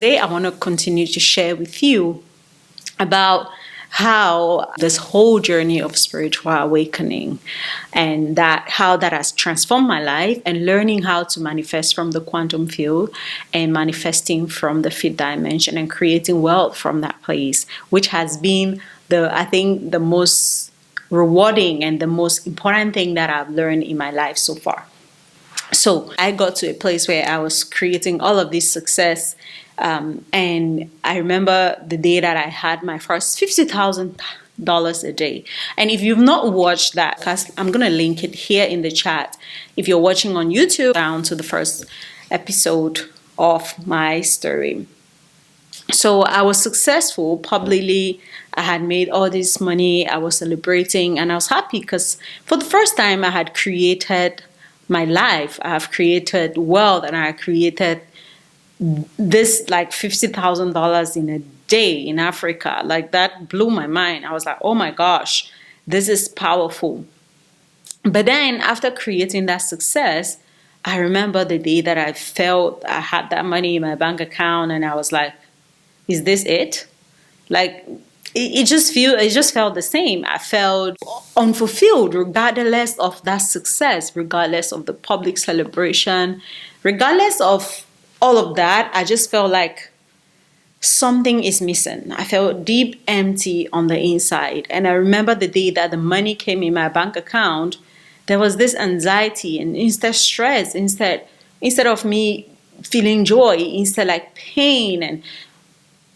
Today, I want to continue to share with you about how this whole journey of spiritual awakening and that how that has transformed my life, and learning how to manifest from the quantum field and manifesting from the fifth dimension and creating wealth from that place, which has been the most rewarding and the most important thing that I've learned in my life so far. So I got to a place where I was creating all of this success. And I remember the day that I had my first $50,000 a day. And if you've not watched that, because I'm going to link it here in the chat. If you're watching on YouTube, down to the first episode of my story. So I was successful publicly. I had made all this money. I was celebrating and I was happy because for the first time I had created my life. I have created wealth, and I created this like $50,000 in a day in Africa. Like, that blew my mind. I was like, oh my gosh, this is powerful. But then after creating that success, I remember the day that I felt I had that money in my bank account, and I was like, is this it? Like, it just felt the same. I felt unfulfilled regardless of that success, regardless of the public celebration, regardless of all of that. I just felt like something is missing. I felt deep empty on the inside. And I remember the day that the money came in my bank account, there was this anxiety and instead stress, instead of me feeling joy, instead like pain. And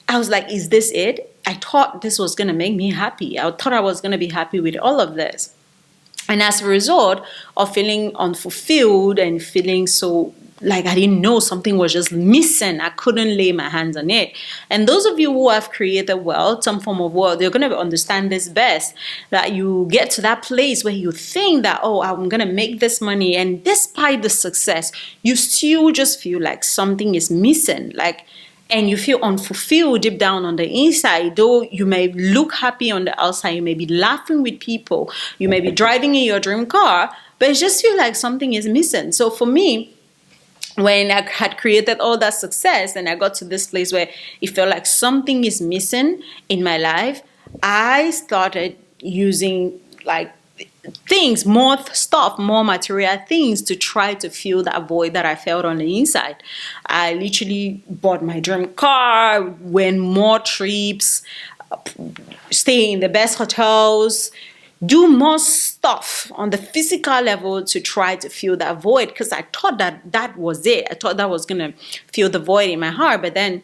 I was like, is this it? I thought this was going to make me happy. I thought I was going to be happy with all of this. And as a result of feeling unfulfilled and feeling so like I didn't know, something was just missing, I couldn't lay my hands on it. And those of you who have created wealth, some form of wealth, you're going to understand this best. That you get to that place where you think that, oh, I'm going to make this money. And despite the success, you still just feel like something is missing. And you feel unfulfilled deep down on the inside. Though you may look happy on the outside, you may be laughing with people, you may be driving in your dream car, but it just feels like something is missing. So for me, when I had created all that success and I got to this place where it felt like something is missing in my life, I started using like things, more stuff, more material things to try to fill that void that I felt on the inside. I literally bought my dream car, went more trips, stay in the best hotels, do more stuff on the physical level to try to fill that void, because I thought that was it. I thought that was going to fill the void in my heart. But then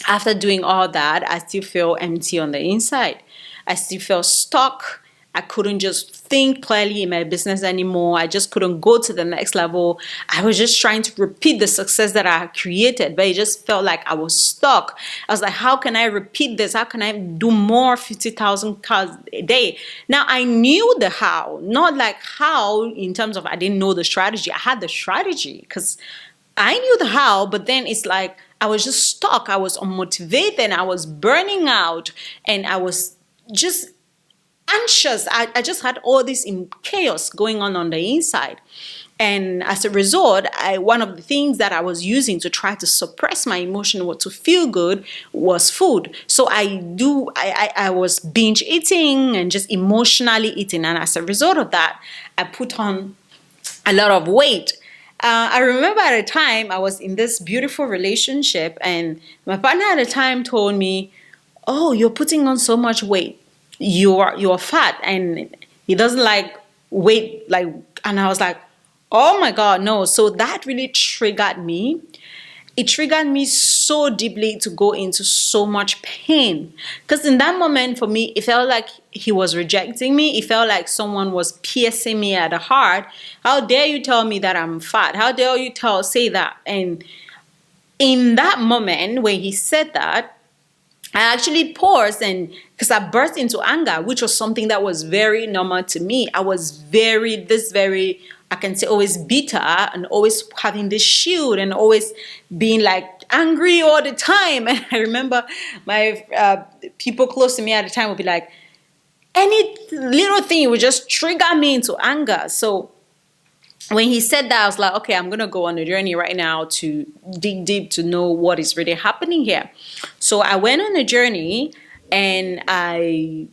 after doing all that, I still feel empty on the inside. I still feel stuck. I couldn't just think clearly in my business anymore. I just couldn't go to the next level. I was just trying to repeat the success that I had created, but it just felt like I was stuck. I was like, how can I repeat this? How can I do more 50,000 cars a day? Now, I knew the how, not like how in terms of I didn't know the strategy. I had the strategy because I knew the how, but then it's like I was just stuck. I was unmotivated. I was burning out, and I was just anxious. I just had all this in chaos going on the inside. And as a result, one of the things that I was using to try to suppress my emotion or to feel good was food. So I was binge eating and just emotionally eating. And as a result of that, I put on a lot of weight. I remember at a time I was in this beautiful relationship, and my partner at the time told me, oh, you're putting on so much weight. You're fat, and he doesn't like weight. And I was like, oh my God, no. So that really triggered me. It triggered me so deeply to go into so much pain, because in that moment for me, it felt like he was rejecting me. It felt like someone was piercing me at the heart. How dare you tell me that I'm fat? How dare you say that? And in that moment when he said that, I actually paused, and because I burst into anger, which was something that was very normal to me. I was I can say, always bitter and always having this shield and always being like angry all the time. And I remember my people close to me at the time would be like, any little thing would just trigger me into anger. So when he said that, I was like, okay, I'm going to go on a journey right now to dig deep to know what is really happening here. So I went on a journey, and I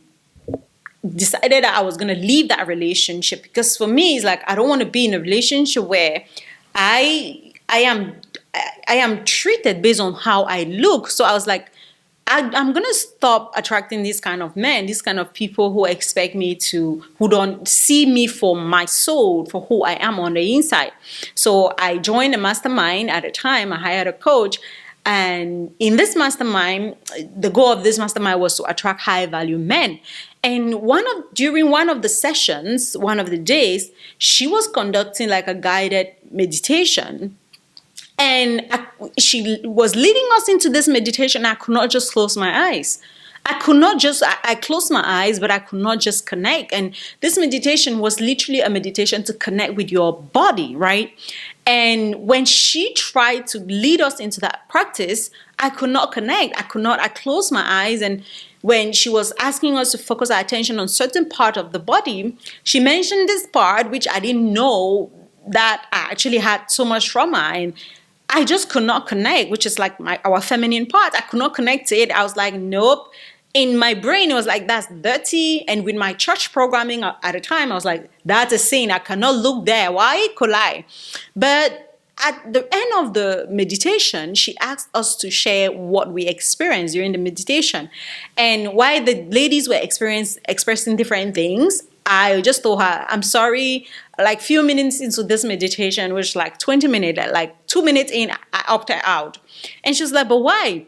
decided that I was going to leave that relationship, because for me, it's like, I don't want to be in a relationship where I am I am treated based on how I look. So I was like, I'm gonna stop attracting this kind of men, this kind of people who expect me to, who don't see me for my soul, for who I am on the inside. So I joined a mastermind at a time. I hired a coach. And in this mastermind, the goal of this mastermind was to attract high value men. And during one of the sessions, one of the days, she was conducting like a guided meditation. And she was leading us into this meditation. I could not just close my eyes. I closed my eyes, but I could not just connect. And this meditation was literally a meditation to connect with your body, right? And when she tried to lead us into that practice, I could not connect. I closed my eyes. And when she was asking us to focus our attention on certain part of the body, she mentioned this part, which I didn't know that I actually had so much trauma. And I just could not connect, which is like our feminine part. I could not connect to it. I was like, nope. In my brain, it was like, that's dirty. And with my church programming at the time, I was like, that's a sin. I cannot look there. Why could I? But at the end of the meditation, she asked us to share what we experienced during the meditation. And while the ladies were expressing different things, I just told her, I'm sorry, like few minutes into this meditation, which like 20 minutes, like 2 minutes in, I opted out. And she was like, but why?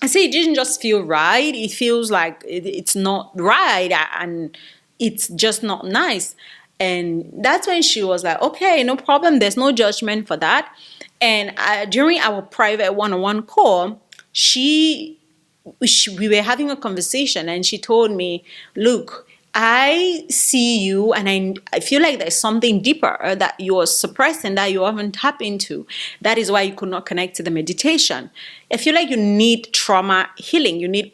I said, it didn't just feel right. It feels like it's not right, and it's just not nice. And that's when she was like, okay, no problem. There's no judgment for that. And during our private one-on-one call, we were having a conversation, and she told me, look, I see you, and I feel like there's something deeper that you're suppressing, that you haven't tapped into. That is why you could not connect to the meditation. I feel like you need trauma healing. You need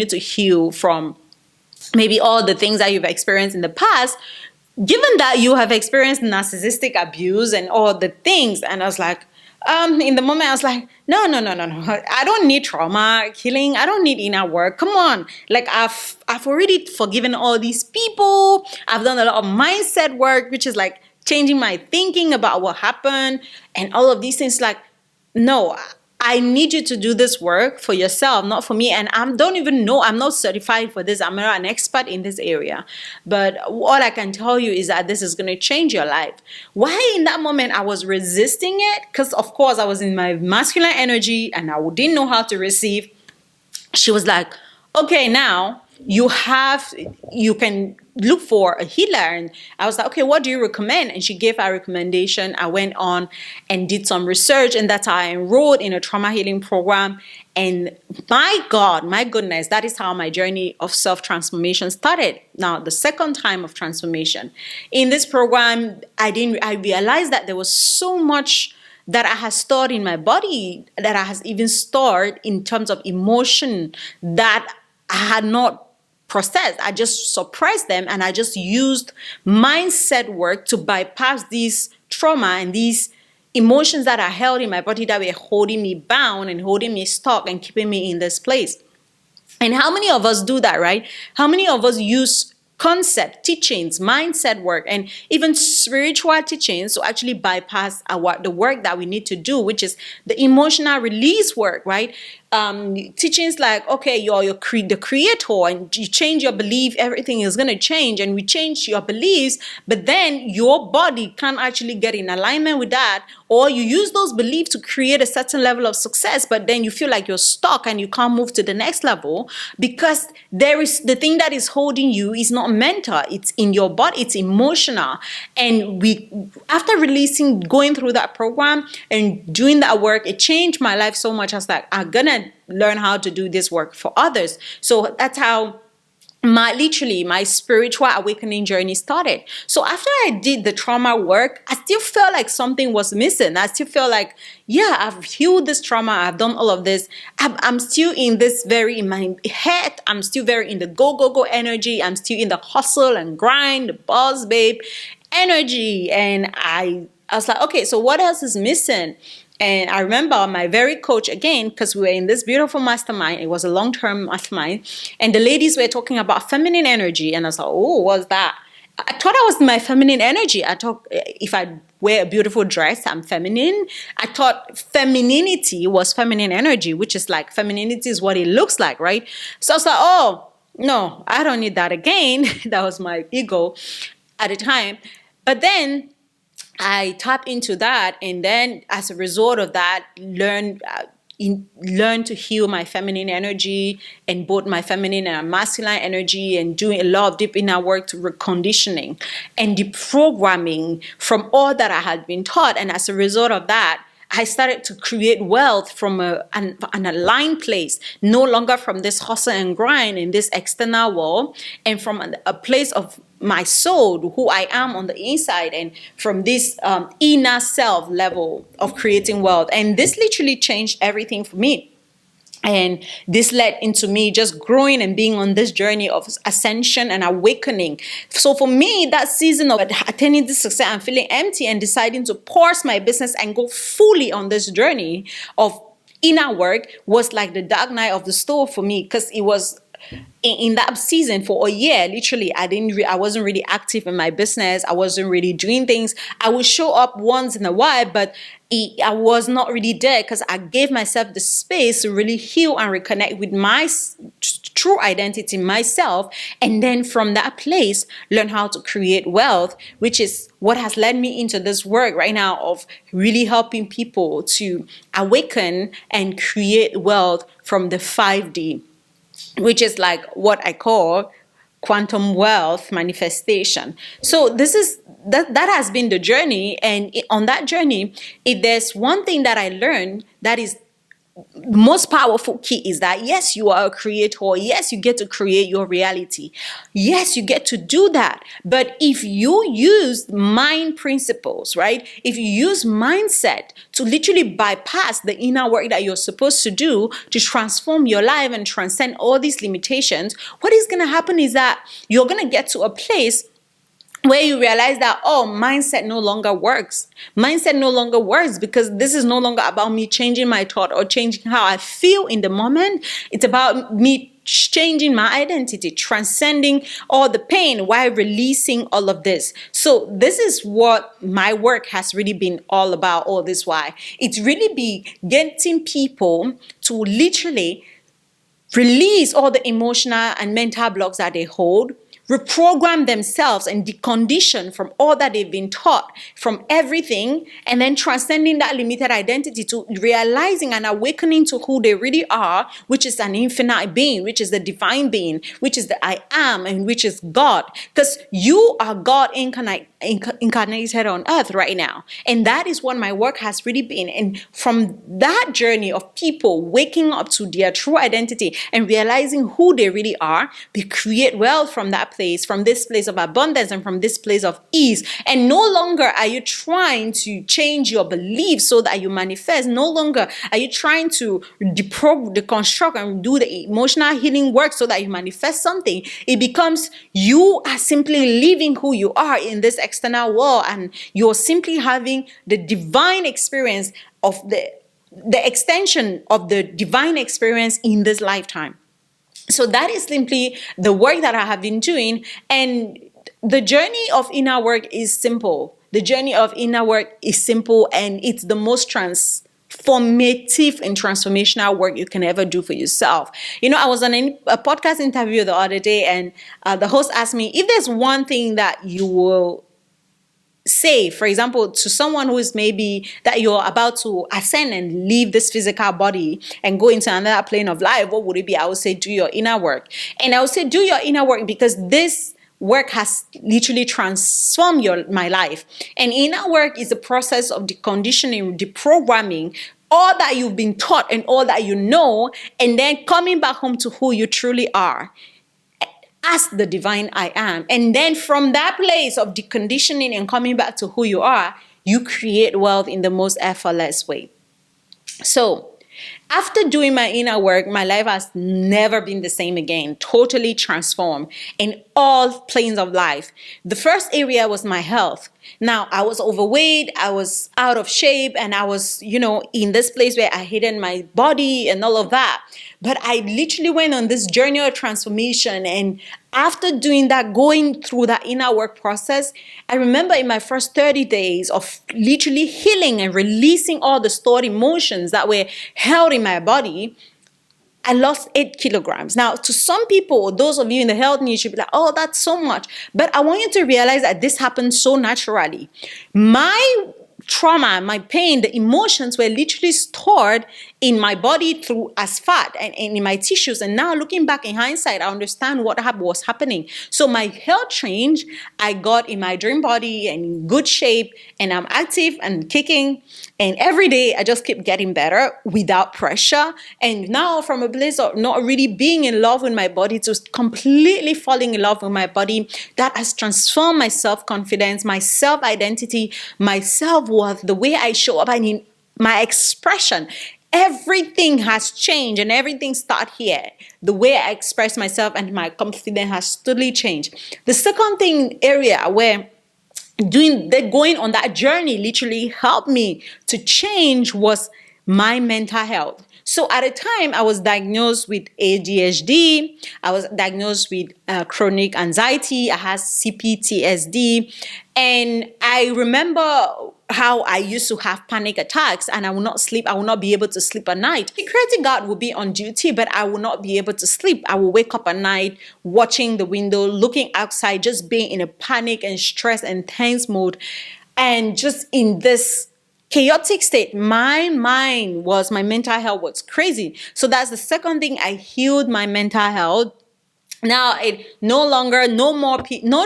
to heal from maybe all the things that you've experienced in the past, given that you have experienced narcissistic abuse and all the things. And I was like, in the moment, I was like, no. I don't need trauma healing. I don't need inner work. Come on. Like, I've already forgiven all these people. I've done a lot of mindset work, which is like changing my thinking about what happened and all of these things. Like, no, I need you to do this work for yourself, not for me. And don't even know, I'm not certified for this. I'm not an expert in this area. But all I can tell you is that this is going to change your life. Why in that moment I was resisting it? Because of course I was in my masculine energy and I didn't know how to receive. She was like, okay, now you can look for a healer. And I was like, okay, what do you recommend? And she gave her recommendation. I went on and did some research, and that's how I enrolled in a trauma healing program. And my God, my goodness, that is how my journey of self-transformation started. Now, the second time of transformation. In this program, I realized that there was so much that I had stored in my body, that I has even stored in terms of emotion that I had not processed. I just suppressed them, and I just used mindset work to bypass these trauma and these emotions that I held in my body that were holding me bound and holding me stuck and keeping me in this place. And how many of us do that, right? How many of us use concept, teachings, mindset work, and even spiritual teachings to actually bypass the work that we need to do, which is the emotional release work, right? Teachings like, okay, you're the creator, and you change your belief, everything is going to change, and we change your beliefs, but then your body can't actually get in alignment with that, or you use those beliefs to create a certain level of success, but then you feel like you're stuck and you can't move to the next level because there is the thing that is holding you is not mental, it's in your body, it's emotional. And after going through that program and doing that work, it changed my life so much. I was like, I'm gonna learn how to do this work for others. So that's how my spiritual awakening journey started. So after I did the trauma work, I still felt like something was missing. I still felt like, yeah, I've healed this trauma. I've done all of this. I'm still in my head. I'm still very in the go energy. I'm still in the hustle and grind, the boss babe. energy. And I was like, okay, so what else is missing? And I remember my very coach again, because we were in this beautiful mastermind. It was a long-term mastermind. And the ladies were talking about feminine energy. And I was like, oh, what's that? I thought I was my feminine energy. I thought if I wear a beautiful dress, I'm feminine. I thought femininity was feminine energy, which is like femininity is what it looks like, right? So I was like, oh, no, I don't need that again. That was my ego at the time. But then I tap into that, and then as a result of that, learn to heal my feminine energy, and both my feminine and masculine energy, and doing a lot of deep inner work to reconditioning and deprogramming from all that I had been taught. And as a result of that, I started to create wealth from an aligned place, no longer from this hustle and grind in this external world, and from a place of my soul, who I am on the inside, and from this inner self level of creating wealth. And this literally changed everything for me. And this led into me just growing and being on this journey of ascension and awakening. So for me, that season of attaining this success and feeling empty and deciding to pause my business and go fully on this journey of inner work was like the dark night of the soul for me, because it was in that season for a year. Literally, I wasn't really active in my business. I wasn't really doing things. I would show up once in a while, but I was not really there, because I gave myself the space to really heal and reconnect with my true identity, myself, and then from that place learn how to create wealth, which is what has led me into this work right now of really helping people to awaken and create wealth from the 5D, which is like what I call quantum wealth manifestation. So this is that has been the journey. And on that journey, if there's one thing that I learned that is most powerful key, is that yes, you are a creator. Yes, you get to create your reality. Yes, you get to do that. But if you use mind principles, right? If you use mindset to literally bypass the inner work that you're supposed to do to transform your life and transcend all these limitations, what is going to happen is that you're going to get to a place where you realize that, oh, mindset no longer works. Mindset no longer works, because this is no longer about me changing my thought or changing how I feel in the moment. It's about me changing my identity, transcending all the pain while releasing all of this. So this is what my work has really been all about all this while. It's really be getting people to literally release all the emotional and mental blocks that they hold, reprogram themselves and decondition from all that they've been taught, from everything, and then transcending that limited identity to realizing and awakening to who they really are, which is an infinite being, which is the divine being, which is the I am, and which is God. Because you are God incarnated on earth right now. And that is what my work has really been. And from that journey of people waking up to their true identity and realizing who they really are, we create wealth from that place, from this place of abundance and from this place of ease. And no longer are you trying to change your beliefs so that you manifest. No longer are you trying to deconstruct and do the emotional healing work so that you manifest something. It becomes you are simply living who you are in this external world, and you're simply having the divine experience of the extension of the divine experience in this lifetime. So that is simply the work that I have been doing. And the journey of inner work is simple. The journey of inner work is simple, and it's the most transformative and transformational work you can ever do for yourself. You know, I was on a podcast interview the other day, and the host asked me, if there's one thing that you will say, for example, to someone who is maybe that you're about to ascend and leave this physical body and go into another plane of life, what would it be? I would say, do your inner work. And I would say, do your inner work, because this work has literally transformed my life. And inner work is the process of deconditioning, deprogramming all that you've been taught and all that you know, and then coming back home to who you truly are as the divine I am. And then from that place of deconditioning and coming back to who you are, you create wealth in the most effortless way. So After doing my inner work, my life has never been the same again, totally transformed in all planes of life. The first area was my health. Now, I was overweight, I was out of shape, and I was, in this place where I hated my body and all of that. But I literally went on this journey of transformation. And after doing that, going through that inner work process, I remember in my first 30 days of literally healing and releasing all the stored emotions that were held in my body, I lost 8 kilograms. Now, to some people, those of you in the health niche, you'll be like, oh, that's so much. But I want you to realize that this happened so naturally. My trauma, my pain, the emotions were literally stored in my body through as fat and in my tissues. And now looking back in hindsight, I understand what was happening. So my health changed. I got in my dream body and in good shape, and I'm active and kicking. And every day I just keep getting better without pressure. And now from a place of not really being in love with my body to completely falling in love with my body, that has transformed my self-confidence, my self-identity, my self-worth, the way I show up, and in my expression. Everything has changed, and everything starts here. The way I express myself and my confidence has totally changed. The second area where going on that journey literally helped me to change was my mental health. So at a time, I was diagnosed with ADHD. I was diagnosed with chronic anxiety. I had CPTSD. And I remember how I used to have panic attacks, and I would not sleep. I would not be able to sleep at night. Security guard would be on duty, but I would not be able to sleep. I would wake up at night, watching the window, looking outside, just being in a panic and stress and tense mode. And just in this chaotic state, my mental health was crazy. So that's the second thing. I healed my mental health. Now it no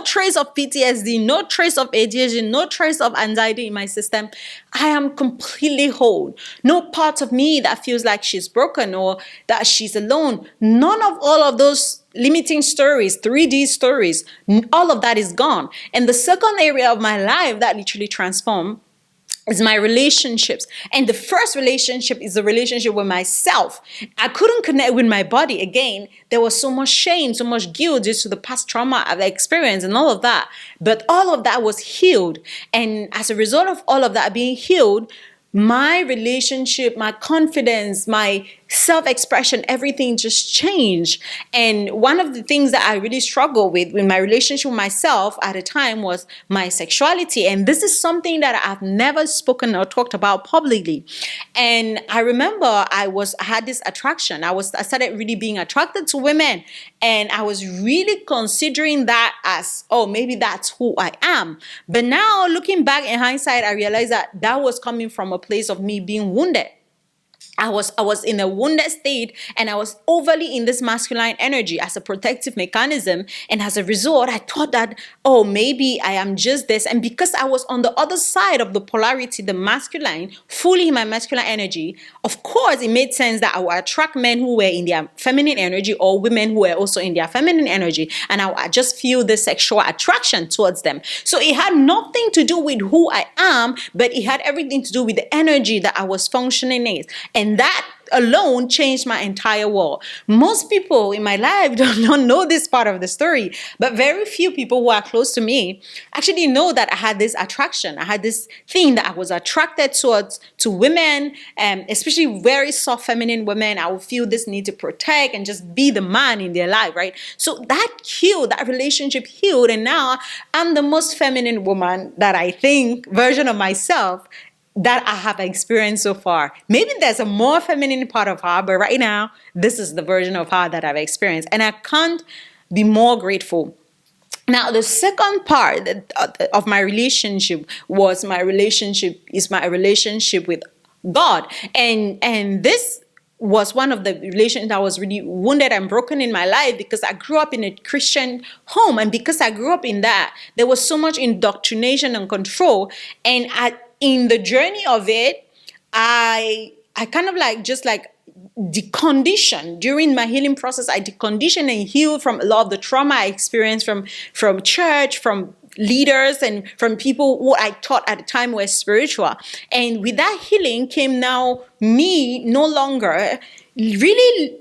trace of PTSD, no trace of ADHD, no trace of anxiety in my system. I am completely whole. No part of me that feels like she's broken or that she's alone. None of all of those limiting stories, 3D stories, all of that is gone. And the second area of my life that literally transformed is my relationships. And the first relationship is the relationship with myself. I couldn't connect with my body again. There was so much shame, so much guilt due to the past trauma I've experienced and all of that. But all of that was healed. And as a result of all of that being healed, my relationship, my confidence, my self-expression, everything just changed. And one of the things that I really struggled with my relationship with myself at the time was my sexuality. And this is something that I've never spoken or talked about publicly. And I remember I had this attraction. I started really being attracted to women. And I was really considering that as, oh, maybe that's who I am. But now looking back in hindsight, I realized that was coming from a place of me being wounded. I was in a wounded state, and I was overly in this masculine energy as a protective mechanism. And as a result, I thought that, oh, maybe I am just this. And because I was on the other side of the polarity, the masculine, fully in my masculine energy, of course, it made sense that I would attract men who were in their feminine energy or women who were also in their feminine energy. And I just feel this sexual attraction towards them. So it had nothing to do with who I am, but it had everything to do with the energy that I was functioning in. And that alone changed my entire world. Most people in my life don't know this part of the story, but very few people who are close to me actually know that I had this attraction. I had this thing that I was attracted to women, especially very soft feminine women. I would feel this need to protect and just be the man in their life, right? So that healed, that relationship healed, and now I'm the most feminine woman that I think, version of myself, that I have experienced so far. Maybe there's a more feminine part of her, but right now, this is the version of her that I've experienced. And I can't be more grateful. Now, the second part of my relationship is my relationship with God. And this was one of the relations that was really wounded and broken in my life, because I grew up in a Christian home. And because I grew up in that, there was so much indoctrination and control. And in the journey of it, I kind of deconditioned during my healing process. I deconditioned and healed from a lot of the trauma I experienced from church, from leaders and from people who I thought at the time were spiritual. And with that healing came now me no longer really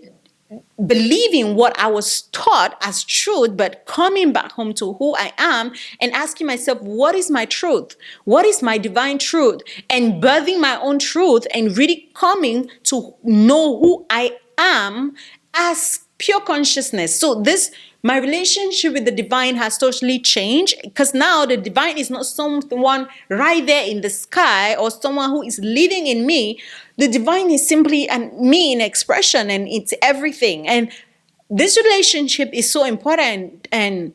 believing what I was taught as truth, but coming back home to who I am and asking myself, what is my truth? What is my divine truth? And birthing my own truth and really coming to know who I am as pure consciousness. So my relationship with the divine has totally changed, because now the divine is not someone right there in the sky or someone who is living in me. The divine is simply me in expression, and it's everything. And this relationship is so important, and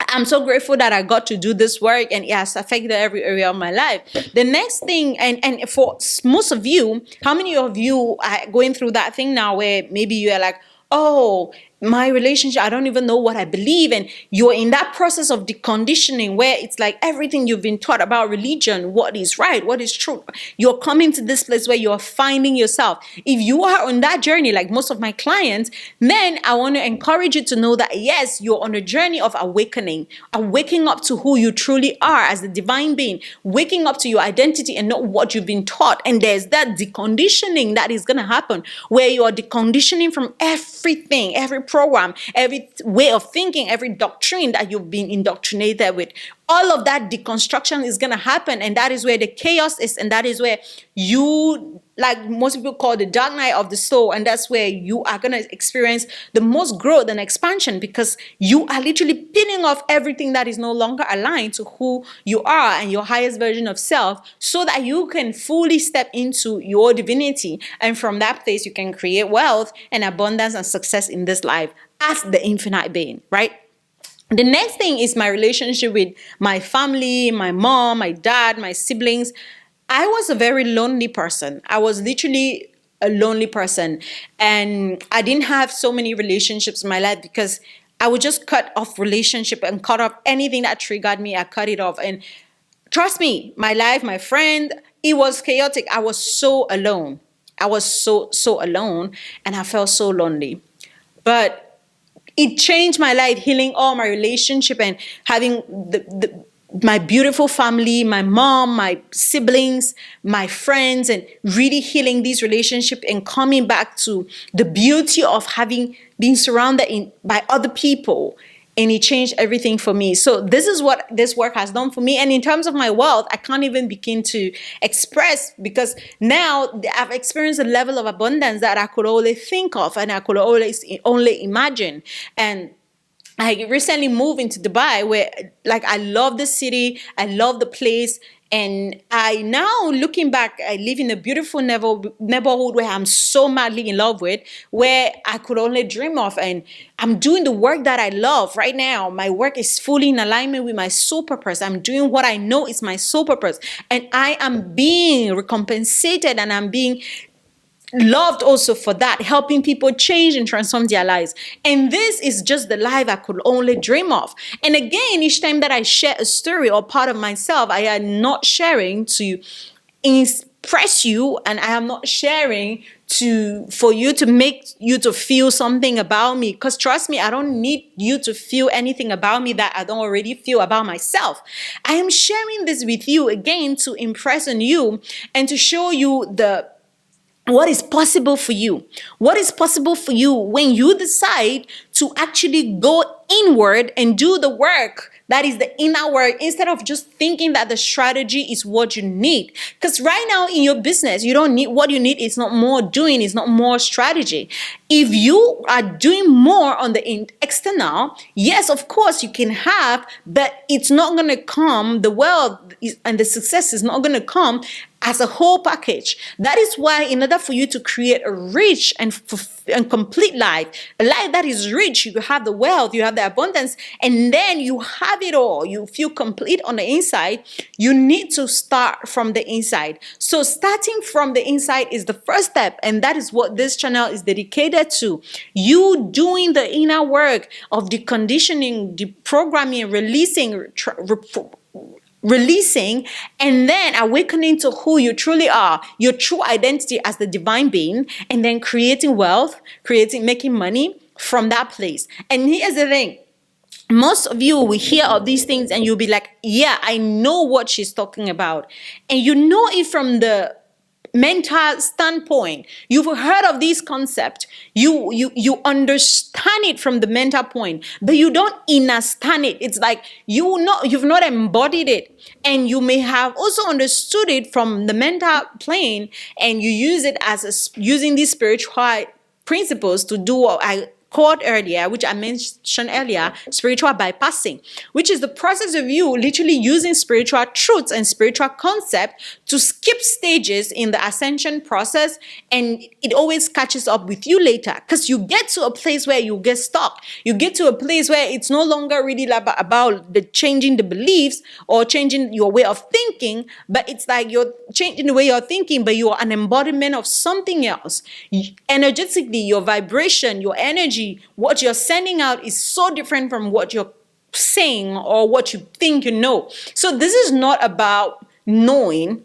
I'm so grateful that I got to do this work, and it has affected every area of my life. The next thing, and for most of you, how many of you are going through that thing now where maybe you're like, oh, my relationship, I don't even know what I believe. And you're in that process of deconditioning where it's like everything you've been taught about religion, what is right, what is true. You're coming to this place where you're finding yourself. If you are on that journey, like most of my clients, then I want to encourage you to know that yes, you're on a journey of awakening, waking up to who you truly are as the divine being, waking up to your identity and not what you've been taught. And there's that deconditioning that is going to happen where you're deconditioning from everything, every program, every way of thinking, every doctrine that you've been indoctrinated with. All of that deconstruction is going to happen, and that is where the chaos is, and that is where you, like most people call the dark night of the soul, and that's where you are going to experience the most growth and expansion, because you are literally peeling off everything that is no longer aligned to who you are and your highest version of self, so that you can fully step into your divinity, and from that place you can create wealth and abundance and success in this life as the infinite being, right? The next thing is my relationship with my family, my mom, my dad, my siblings. I was a very lonely person. I was literally a lonely person. And I didn't have so many relationships in my life because I would just cut off relationship and cut off anything that triggered me. I cut it off. And trust me, my life, my friend, it was chaotic. I was so alone. I was so alone, and I felt so lonely. But it changed my life, healing all my relationship and having my beautiful family, my mom, my siblings, my friends, and really healing these relationships and coming back to the beauty of being surrounded by other people. And it changed everything for me. So this is what this work has done for me. And in terms of my wealth, I can't even begin to express, because now I've experienced a level of abundance that I could only think of and I could only imagine. And I recently moved into Dubai, where like I love the city, I love the place. And I now, looking back, I live in a beautiful neighborhood where I'm so madly in love with, where I could only dream of. And I'm doing the work that I love right now. My work is fully in alignment with my soul purpose. I'm doing what I know is my soul purpose. And I am being recompensated, and I'm being loved also for that, helping people change and transform their lives. And this is just the life I could only dream of. And again, each time that I share a story or part of myself, I am not sharing to impress you, and I am not sharing for you to make you to feel something about me. Because trust me, I don't need you to feel anything about me that I don't already feel about myself. I am sharing this with you again to impress on you and to show you what is possible for you. What is possible for you when you decide to actually go inward and do the work that is the inner work, instead of just thinking that the strategy is what you need. Because right now in your business, you don't need, what you need is not more doing, it's not more strategy. If you are doing more on the external, yes, of course you can have, but it's not going to come, the wealth and the success is not going to come as a whole package. That is why, in order for you to create a rich and complete life, a life that is rich, you have the wealth, you have the abundance, and then you have it all, you feel complete on the inside, you need to start from the inside. So starting from the inside is the first step, and that is what this channel is dedicated to. You doing the inner work of deconditioning, deprogramming, releasing, and then awakening to who you truly are, your true identity as the divine being, and then creating wealth, making money from that place. And here's the thing. most of you will hear of these things and you'll be like, yeah, I know what she's talking about. And you know it from the mental standpoint. You've heard of these concepts. You understand it from the mental point, but you don't understand it. It's like you've not embodied it. And you may have also understood it from the mental plane, and you use it as using these spiritual principles to do what I called earlier, which I mentioned earlier, spiritual bypassing, which is the process of you literally using spiritual truths and spiritual concept to skip stages in the ascension process, and it always catches up with you later because you get to a place where you get stuck. You get to a place where it's no longer really about the changing the beliefs or changing your way of thinking, but it's like you're changing the way you're thinking, but you're an embodiment of something else. Energetically, your vibration, your energy, what you're sending out is so different from what you're saying or what you think you know. So this is not about knowing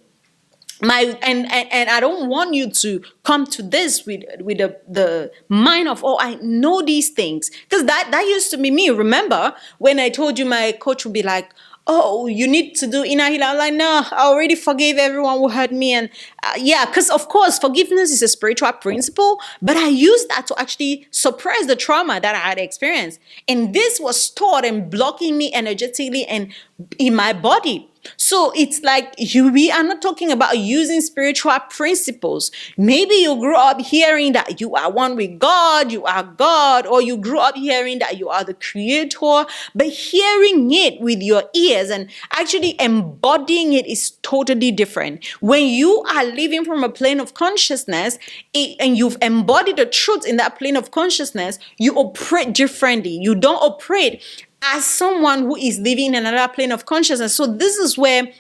and I don't want you to come to this with the mind of, oh, I know these things, because that used to be me. Remember when I told you my coach would be like, oh, you need to do inner healing. I'm like, no, I already forgave everyone who hurt me. And yeah, because of course, forgiveness is a spiritual principle, but I used that to actually suppress the trauma that I had experienced. And this was stored and blocking me energetically and in my body. So it's like we are not talking about using spiritual principles. Maybe you grew up hearing that you are one with God, you are God, or you grew up hearing that you are the creator, but hearing it with your ears and actually embodying it is totally different. When you are living from a plane of consciousness and you've embodied the truth in that plane of consciousness, you operate differently. You don't operate as someone who is living in another plane of consciousness. So this is where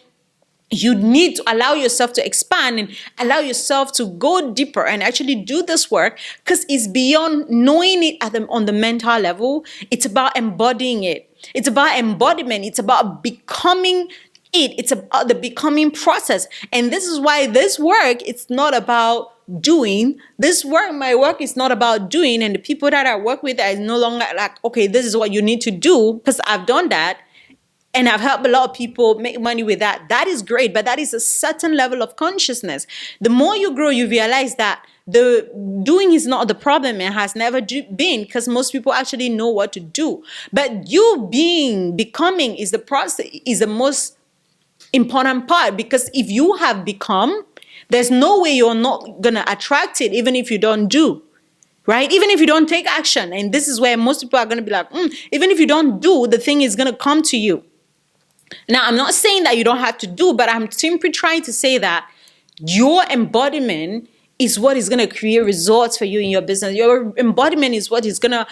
you need to allow yourself to expand and allow yourself to go deeper and actually do this work, because it's beyond knowing it on the mental level. It's about embodying it. It's about embodiment. It's about becoming it. It's about the becoming process. And this is why this work, it's not about doing this work. My work is not about doing, and the people that I work with are no longer like, okay, this is what you need to do, because I've done that and I've helped a lot of people make money with that. That is great, but that is a certain level of consciousness. The more you grow, you realize that the doing is not the problem. It has never been, because most people actually know what to do. But you becoming is the process, is the most important part, because if you have become, there's no way you're not going to attract it, even if you don't do, right? Even if you don't take action. And this is where most people are going to be like, even if you don't do, the thing is going to come to you. Now, I'm not saying that you don't have to do, but I'm simply trying to say that your embodiment is what is going to create results for you in your business. Your embodiment is what is going to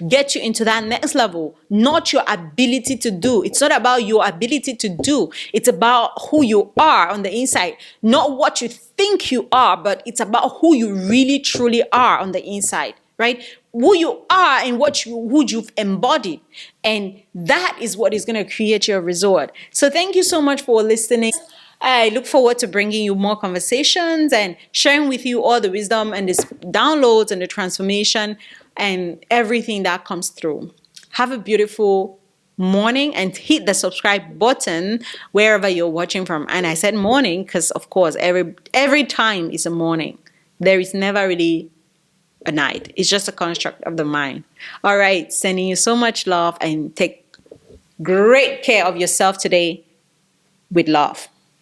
get you into that next level, not your ability to do. It's not about your ability to do. It's about who you are on the inside, not what you think you are, but it's about who you really truly are on the inside, right? Who you are and who you've embodied. And that is what is going to create your result. So thank you so much for listening. I look forward to bringing you more conversations and sharing with you all the wisdom and the downloads and the transformation and everything that comes through. Have a beautiful morning and hit the subscribe button wherever you're watching from. And I said morning because, of course, every time is a morning. There is never really a night. It's just a construct of the mind. All right, sending you so much love, and take great care of yourself today with love.